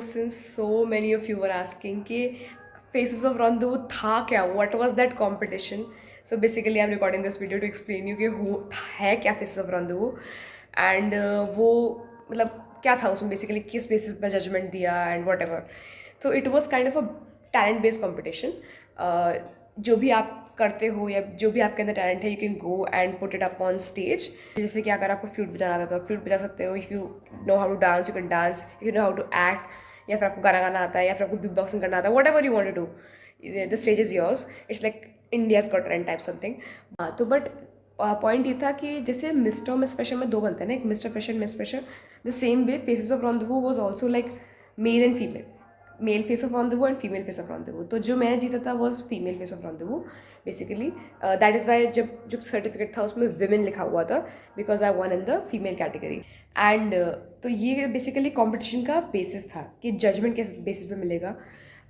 since so many of you were asking कि Faces of Rendezvous था क्या? What was that competition? So basically I'm recording this video to explain you कि है क्या Faces of Rendezvous and वो मतलब क्या था उसमें basically किस basis पे judgment दिया and whatever. So it was kind of a talent based competition. जो भी आप करते हो या जो भी आपके अंदर टैलेंट है you can go and put it up on stage. जैसे कि अगर आपको फ्लूट बजाना आता है तो फ्लूट बजा सकते हो. If you know how to dance you can dance. If you know how to act या फिर आपको गाना गाना आता है या फिर आपको बिग बॉक्सिंग करना आता है whatever you want to do the stage is yours. It's like India's got talent type something. तो बट पॉइंट ये था कि जैसे मिस्टर और मिस फ्रेशर में दो बनते हैं ना, एक mister fresher miss fresher. The same way faces of rendezvous was also like male and female. Male face of rendezvous and female face of rendezvous. तो जो मैं जीता था was female face of rendezvous basically. That is why जब जो certificate था उसमें women लिखा हुआ था because I won in the female category. And तो ये बेसिकली कॉम्पिटिशन का बेसिस था कि जजमेंट किस बेसिस पे मिलेगा.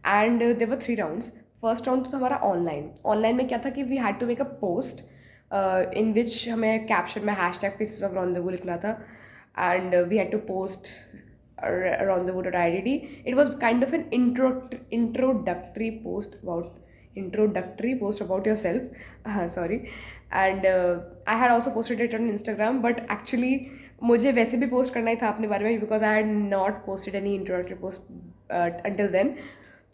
And there were 3 rounds. First round तो था हमारा ऑनलाइन. ऑनलाइन में क्या था कि we had to make a post in which हमें कैप्शन में हैशटैग फेसेस ऑफ रॉन्देवू लिखना था. And we had to post rendezvous.idd. It was kind of an introductory post about yourself. Sorry. And I had also posted it on Instagram, but actually मुझे वैसे भी post करना ही था अपने बारे में because I had not posted any introductory post until then.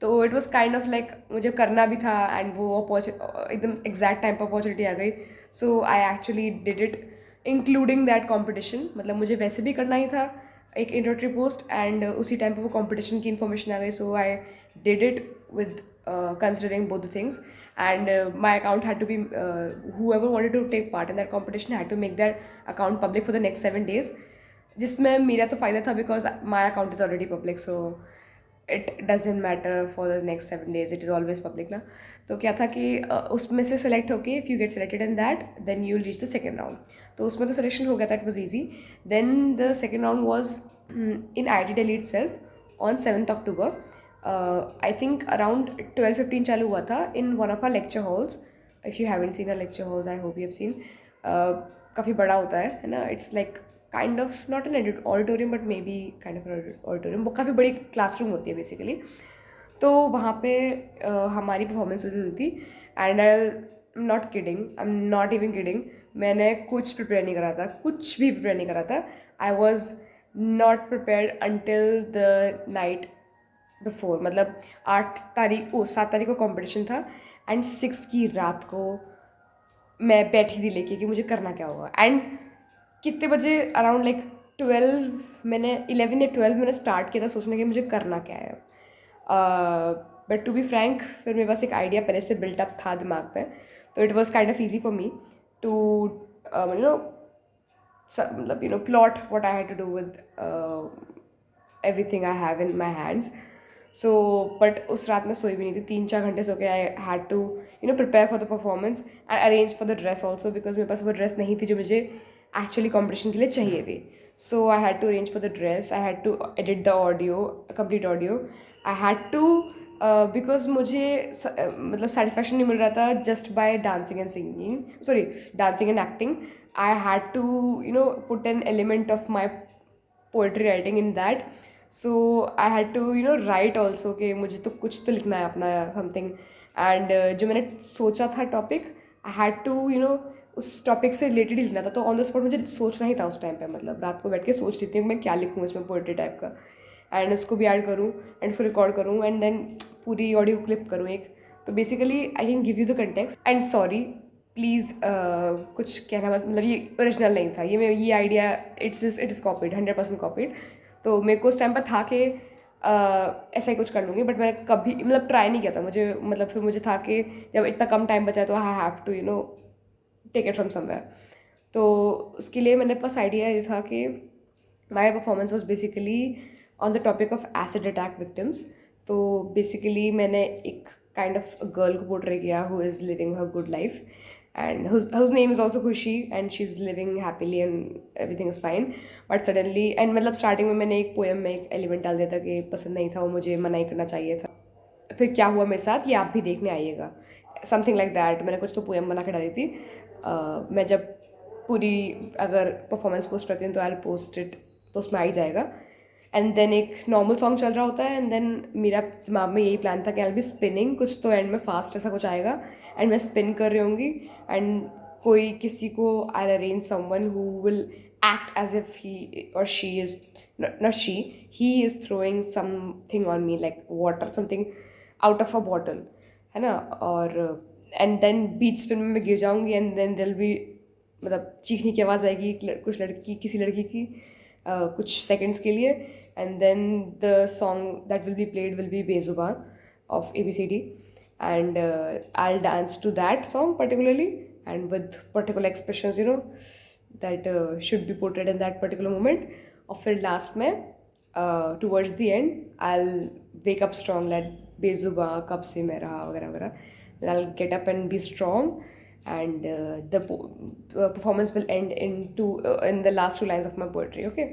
तो it was kind of like मुझे करना भी था एंड वो एकदम एग्जैक्ट टाइम पर अपॉर्चुनिटी आ गई. So I actually did it including that competition. मतलब मुझे वैसे भी करना ही था एक इंट्रोडक्टरी पोस्ट एंड उसी टाइम पे वो कंपटीशन की इन्फॉर्मेशन आ गई. So I did it with considering both the things. And my account had to be whoever wanted to take part in that competition had to make their account public for the next 7 days. जिसमें मेरा तो फ़ायदा था because my account is already public. So it doesn't matter for the next 7 days. It is always public ना. तो क्या था कि उसमें से सेलेक्ट होके if you get selected in that then you will reach the second round. तो उसमें तो सिलेक्शन हो गया था. It was easy. Then the second round was in IT Delhi itself on 7th October. I think around 12:15 चालू हुआ था in one of our lecture halls. If you haven't seen our lecture halls, I hope you have seen. काफ़ी बड़ा होता है ना. It's like kind of not an auditorium but maybe kind of an auditorium. वो काफ़ी बड़ी classroom होती है बेसिकली. तो वहाँ पे हमारी परफॉर्मेंस हुई थी. And I am not kidding, I am not even kidding. मैंने कुछ प्रिपेयर नहीं करा था, कुछ भी प्रिपेयर नहीं करा था. I was not prepared until the night before. मतलब 7 तारीख को कॉम्पिटिशन था एंड 6 की रात को मैं बैठी थी लेके कि मुझे करना क्या होगा. एंड कितने बजे अराउंड लाइक 11 या 12 मैंने स्टार्ट किया था सोचने कि मुझे करना क्या है. बट टू बी फ्रैंक फिर मेरे पास एक आइडिया पहले से बिल्टअप था दिमाग पे. तो it was kind of easy for me to मतलब plot what I had to do with everything I have in my hands. So but उस रात में सोई भी नहीं थी. 3-4 घंटे सो के I had to prepare for the performance and arrange for the dress also because मेरे पास वो ड्रेस नहीं थी जो मुझे एक्चुअली कॉम्पिटिशन के लिए चाहिए थी. So I had to arrange for the dress. I had to edit the audio, complete audio. I had to because मुझे मतलब सेटिस्फैक्शन नहीं मिल रहा था just by dancing and singing, sorry dancing and acting. I had to put an element of my poetry writing in that. So I had to write also कि मुझे तो कुछ तो लिखना है अपना something. And जो मैंने सोचा था टॉपिक आई हैड टू उस टॉपिक से रिलेटेड ही लिखना था. तो ऑन द स्पॉट मुझे सोचना ही था उस टाइम पे. मतलब रात को बैठ के सोच रही थी मैं क्या लिखूँ इसमें पोएट्री टाइप का एंड उसको भी ऐड करूँ एंड उसको रिकॉर्ड करूँ एंड देन पूरी ऑडियो क्लिप करूँ एक. तो basically I can give you the context and sorry please कुछ कहना मत. मतलब ये ओरिजिनल नहीं था. ये idea it is copied, 100% copied. तो मेरे को उस टाइम पर था कि ऐसा ही कुछ कर लूँगी बट मैंने कभी मतलब ट्राई नहीं किया था. मुझे मतलब फिर मुझे था कि जब इतना कम टाइम बचा है तो I have to take it from somewhere. तो उसके लिए मेरे पास आइडिया ये था कि my performance was basically on the topic of acid attack victims. तो बेसिकली मैंने एक काइंड ऑफ गर्ल को पोर्ट्रे किया who is living her good life and whose name is also Khushi and she's living happily and everything is fine. But suddenly and मतलब starting में मैंने एक poem में एक एलिमेंट डाल दिया था कि पसंद नहीं था वो, मुझे मना ही करना चाहिए था. फिर क्या हुआ मेरे साथ ये आप भी देखने आइएगा. Something like that. मैंने कुछ तो पोएम बना के डाली थी. मैं जब पूरी अगर परफॉर्मेंस पोस्ट करती हूँ तो आई पोस्ट इट तो उसमें आ ही जाएगा. एंड देन एक नॉर्मल सॉन्ग चल रहा होता है, एंड देन मेरा दिमाग में यही प्लान था कि आई बी स्पिनिंग, कुछ तो एंड में फास्ट ऐसा कुछ आएगा एंड मैं स्पिन कर रही होंगी, एंड कोई किसी को I arrange someone who will act as if he और she is not she, he is throwing something on me like water something out of a bottle, है ना, और एंड देन बीच स्पिन में मैं गिर जाऊँगी, एंड देन दिल भी मतलब चीखने की आवाज़ आएगी कुछ लड़की किसी लड़की की कुछ सेकंड्स के लिए, and then the song that will be played will be Bezubaan of ABCD, and I will dance to that song particularly and with particular expressions that should be portrayed in that particular moment, और फिर last में towards the end I will wake up strong like Bezubaan कब से मैं रहा वगैरह वगैरह, I'll get up and be strong, and the performance will end in the last 2 lines of my poetry. Okay,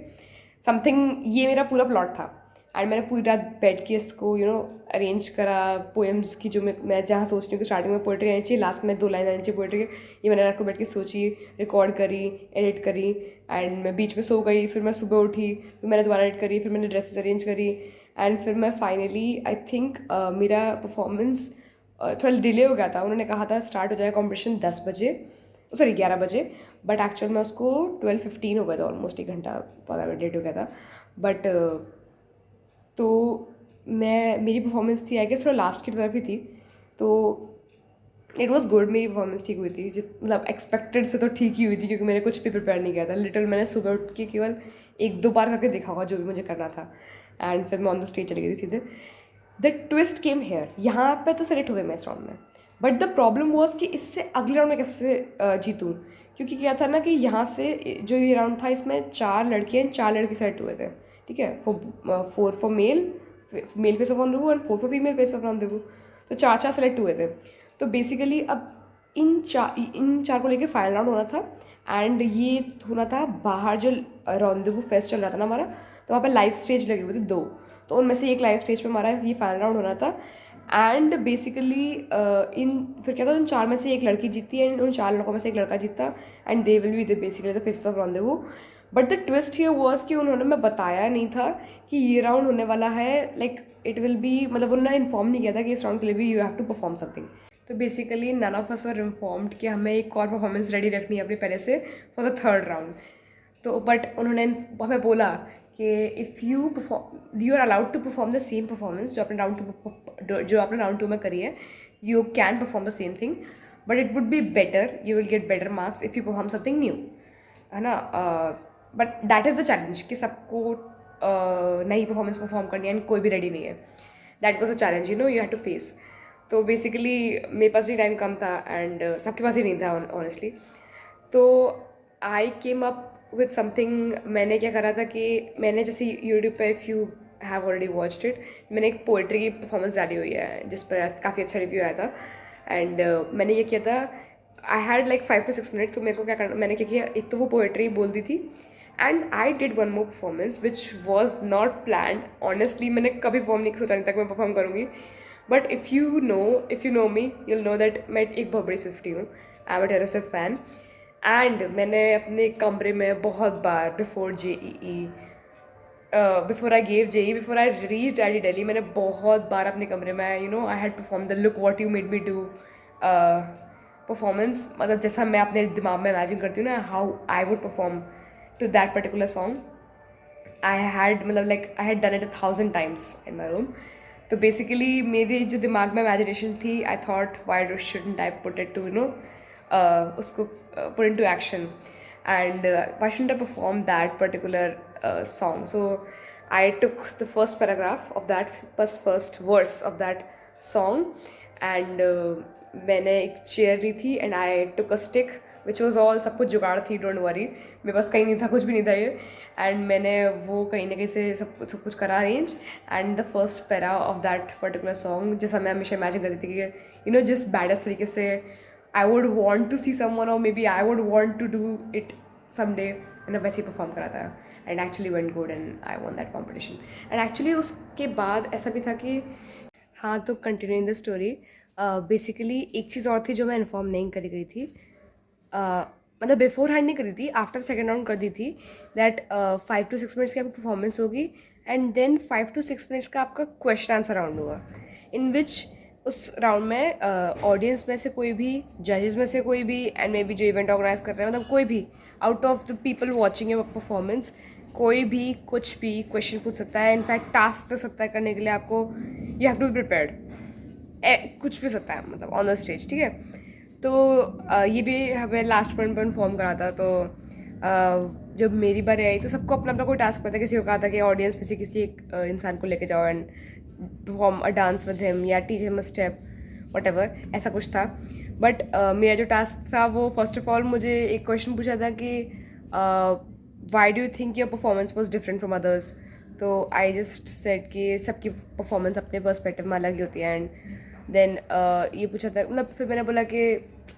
something ये मेरा पूरा प्लॉट था, एंड मैंने पूरी रात बैठ के इसको अरेंज करा पोएम्स की, जो मैं जहाँ सोचती हूँ कि स्टार्टिंग में पोएट्री आनी चाहिए, लास्ट में 2 लाइन आनी चाहिए पोएट्री के, ये मैंने रात को बैठ के सोची, रिकॉर्ड करी, एडिट करी, एंड मैं बीच में सो गई, फिर मैं सुबह उठी, फिर मैंने दोबारा एडिट करी, फिर मैंने ड्रेसेस अरेंज करी, एंड फिर मैं फाइनली आई थिंक मेरा परफॉर्मेंस थोड़ा डिले हो गया था, उन्होंने कहा था स्टार्ट हो जाएगा कॉम्पिटिशन 10 बजे, सॉरी 11 बजे, बट एक्चुअल में उसको 12:15 हो गया था, ऑलमोस्ट 1 घंटा 15 लेट हो गया था, बट तो मेरी परफॉर्मेंस थी आई गेस थोड़ा लास्ट की तरफ ही थी, तो इट वॉज गुड, मेरी परफॉर्मेंस ठीक हुई थी, मतलब एक्सपेक्टेड से तो ठीक ही हुई थी, क्योंकि मैंने कुछ भी प्रिपेयर नहीं किया था, लिटरल मैंने सुबह उठ के केवल 1-2 बार करके देखा होगा जो भी मुझे करना था, एंड फिर मैं ऑन द स्टेज चली गई थी सीधे। द ट्विस्ट केम हेयर, यहाँ पे तो सेलेक्ट हो गए मैं इस राउंड में, बट द प्रॉब्लम वॉज कि इससे अगले राउंड में कैसे जीतूँ, क्योंकि क्या था ना कि यहाँ से जो ये राउंड था इसमें 4 लड़के एंड 4 लड़के सेलेक्ट हुए थे, ठीक है, 4 for male face of rendezvous and 4 for female face of rendezvous, तो 4 सेलेक्ट हुए थे। तो बेसिकली अब इन चार को लेके फाइनल राउंड होना था, एंड ये होना था बाहर जो रॉन्डेवू फेस्ट चल रहा था ना हमारा, तो वहाँ पर लाइव स्टेज लगे हुए थे 2, तो उनमें से एक लाइव स्टेज पे हमारा ये फाइनल राउंड होना था, एंड बेसिकली फिर क्या था, उन 4 में से एक लड़की जीती एंड उन 4 लड़कों में से एक लड़का जीता, and they will be the basically the faces of rendezvous. But the twist here was कि उन्होंने मैं बताया नहीं था कि ये राउंड होने वाला है, लाइक इट विल बी, मतलब उन्होंने इन्फॉर्म नहीं किया था कि इस राउंड के लिए भी you have to perform something, तो basically none of us were informed कि हमें एक और परफॉर्मेंस रेडी रखनी है अपने पहले से फॉर द 3rd राउंड। तो बट उन्होंने हमें बोला कि if you are allowed to perform the same performance जो आपने राउंड 2 में करी है, you can perform the same thing, but it would be better, you will get better marks if you perform something new, है ना, but that is the challenge कि सबको नई परफॉर्मेंस परफॉर्म करनी है एंड कोई भी रेडी नहीं है, that was a challenge you have to face. तो बेसिकली मेरे पास भी टाइम कम था एंड सबके पास ही नहीं था ऑनेस्टली, तो आई केम अप विथ समथिंग। मैंने क्या करा था कि मैंने जैसे यूट्यूब पे, if you have already watched it, मैंने एक पोइट्री की परफॉर्मेंस डाली हुई है जिस पर काफ़ी अच्छा रिव्यू आया था, एंड मैंने ये किया था, I had like 5 to 6 minute, तो मेरे को क्या करना, मैंने क्या किया, एक तो वो पोइट्री बोल दी थी, and I did one more performance which was not planned, honestly मैंने कभी परफॉर्म नहीं सोचा नहीं था कि मैं परफॉर्म करूँगी, but if you know me you'll know that मैं एक बहुत बड़ी स्विफ्टी हूँ, I am a Taylor Swift fan, and मैंने अपने कमरे में बहुत बार before I gave JEE, before I reach Delhi, मैंने बहुत बार अपने कमरे में I had perform the look what you made me do performance, मतलब जैसा मैं अपने दिमाग में इमेजिन करती हूँ ना, how I would perform to that particular song, I had done it 1000 times in my room. तो बेसिकली मेरी जो दिमाग में इमेजिनेशन थी, I thought why shouldn't I put it to उसको put into action, and why shouldn't I perform that particular song? So I took the first paragraph of that, first verse of that song, and मैंने एक chair ली थी, and I took a stick which was all, सब कुछ जुगाड़ थी, don't worry, मेरे पास कहीं नहीं था, कुछ भी नहीं था ये, एंड मैंने वो कहीं ना कहीं से सब कुछ करा arrange, and the first para of that particular song, जैसा मैं हमेशा इमेजिन करती थी कि जिस बैडेस्ट तरीके से I would want to see someone, or maybe I would want to do it someday, मैंने वैसे ही परफॉर्म करा था, and actually went good and I won that competition. And actually उसके बाद ऐसा भी था कि हाँ, तो continue in the story, basically एक चीज़ और थी जो मैं इन्फॉर्म नहीं करी गई थी, मतलब बिफोर हैंड नहीं करी थी, आफ्टर 2nd राउंड कर दी थी, दैट 5 to 6 मिनट्स की आपकी परफॉर्मेंस होगी, एंड देन 5 to 6 मिनट्स का आपका क्वेश्चन आंसर राउंड होगा, इन विच उस राउंड में ऑडियंस में से कोई भी, जजेस में से कोई भी, एंड मे बी जो इवेंट ऑर्गेनाइज कर रहे हैं, मतलब कोई भी out of the people watching your performance, कोई भी कुछ भी क्वेश्चन पूछ सकता है. इनफैक्ट टास्क दे सकता है करने के लिए आपको. You have to be prepared. कुछ भी सकता है मतलब ऑन द स्टेज, ठीक है. तो ये भी हमें लास्ट पॉइंट पर इन्फॉर्म करा था. तो जब मेरी बारी आई तो सबको अपना अपना कोई टास्क पता है. किसी को कहा था कि ऑडियंस में से किसी एक इंसान को लेके जाओ and perform a dance with him या teach him a step, whatever, ऐसा कुछ था. बट मेरा जो टास्क था वो फर्स्ट ऑफ ऑल मुझे एक क्वेश्चन पूछा था कि why do you think your performance was different from others. तो आई जस्ट सेड कि सबकी परफॉर्मेंस अपने पर्सपेक्टिव में अलग ही होती है. एंड देन ये पूछा था, मतलब फिर मैंने बोला कि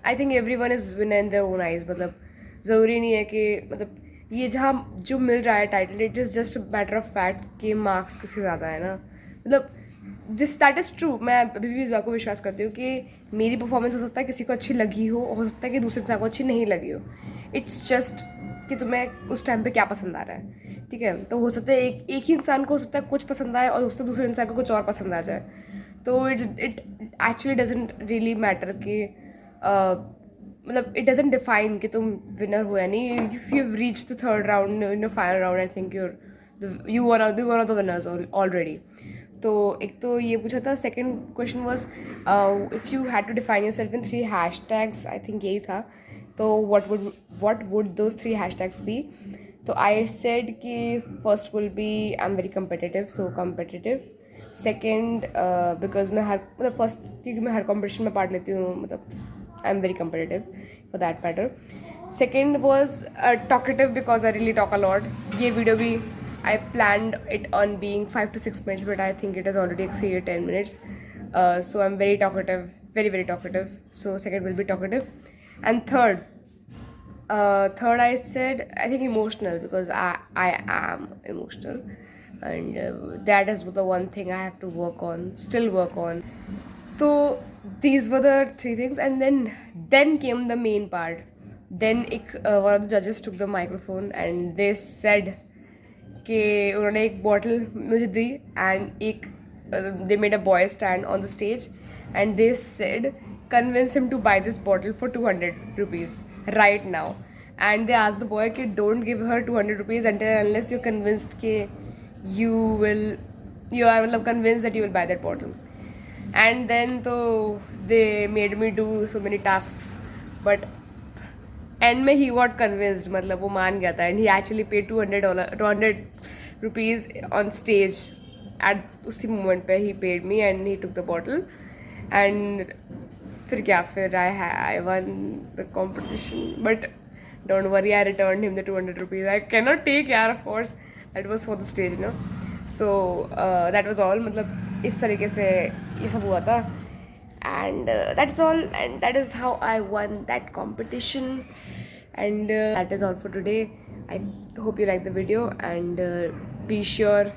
I think every one is win in their own eyes. मतलब ज़रूरी नहीं है कि मतलब ये जहाँ जो मिल रहा है title, it is just matter of fact कि मार्क्स किसके ज़्यादा है ना. मतलब दैट इज़ ट्रू. मैं अभी भी इस बात को विश्वास करती हूँ कि मेरी परफॉर्मेंस हो सकता है किसी को अच्छी लगी हो सकता है कि दूसरे इंसान को अच्छी नहीं लगी हो. इट्स जस्ट कि तुम्हें उस टाइम पे क्या पसंद आ रहा है, ठीक है. तो हो सकता है एक ही इंसान को हो सकता है कुछ पसंद आए और उससे दूसरे इंसान को कुछ और पसंद आ जाए. तो it actually doesn't really matter कि मतलब इट डजेंट डिफाइन कि तुम विनर हो या नहीं. If you reach the third round in final round, I think you one of the winners already. तो एक तो ये पूछा था. Second question was if you had to define yourself in 3 hashtags, I think यही था. तो what would those 3 hashtags be? तो आई सेड कि first will be I am very competitive, so competitive. Second because मैं मतलब first क्योंकि मैं हर competition में पार्ट लेती हूँ, मतलब आई am very competitive for that matter. Second was talkative because I really talk a lot. ये वीडियो भी I planned it on being 5 to 6 minutes, but I think it has already exceeded 10 minutes. So I'm very talkative, very, very talkative. So second will be talkative. And third I said, I think emotional, because I am emotional. And that is the one thing I have to work on, still work on. So these were the 3 things. And then came the main part. Then one of the judges took the microphone and they said कि उन्होंने एक bottle मुझे दी and एक they made a boy stand on the stage and they said convince him to buy this bottle for 200 rupees right now. And they asked the boy कि don't give her 200 rupees until unless you're convinced कि you are मतलब convinced that you will buy that bottle. And then तो they made me do so many tasks, but and में ही what convinced, मतलब वो मान गया था. And he actually pay $200 on stage at उसी मोमेंट पे. He paid me and he took the bottle. And फिर क्या, फिर I won the competition. But don't worry, I return him the $200. I can not take यार, of course that was for the stage no. So that was all. मतलब इस तरीके से ये सब हुआ था. And that is all, and that is how I won that competition. And that is all for today. I hope you like the video, and be sure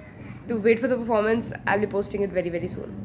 to wait for the performance. I'll be posting it very, very soon.